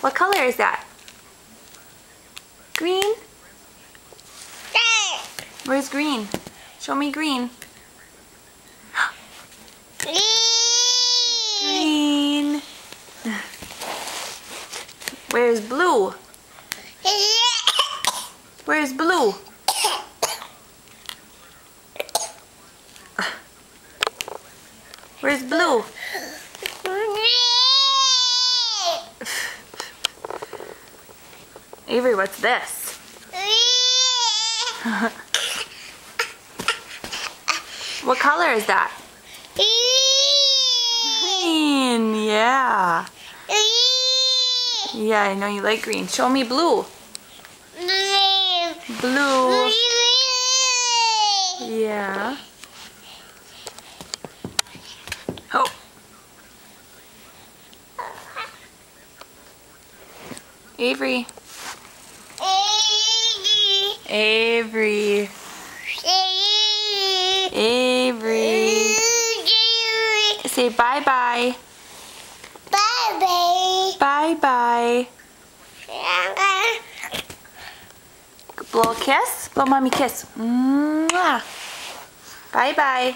What color is that? Green? Where's green? Show me green. Green. Where's blue? Where's blue? Where's blue? Avery, what's this? What color is that? Green, yeah. Yeah, I know you like green. Show me blue. Blue. Yeah. Oh. Avery. Avery. Avery. Say bye-bye. Bye-bye. Bye-bye. Blow a kiss. Blow mommy a kiss. Mwah. Bye-bye.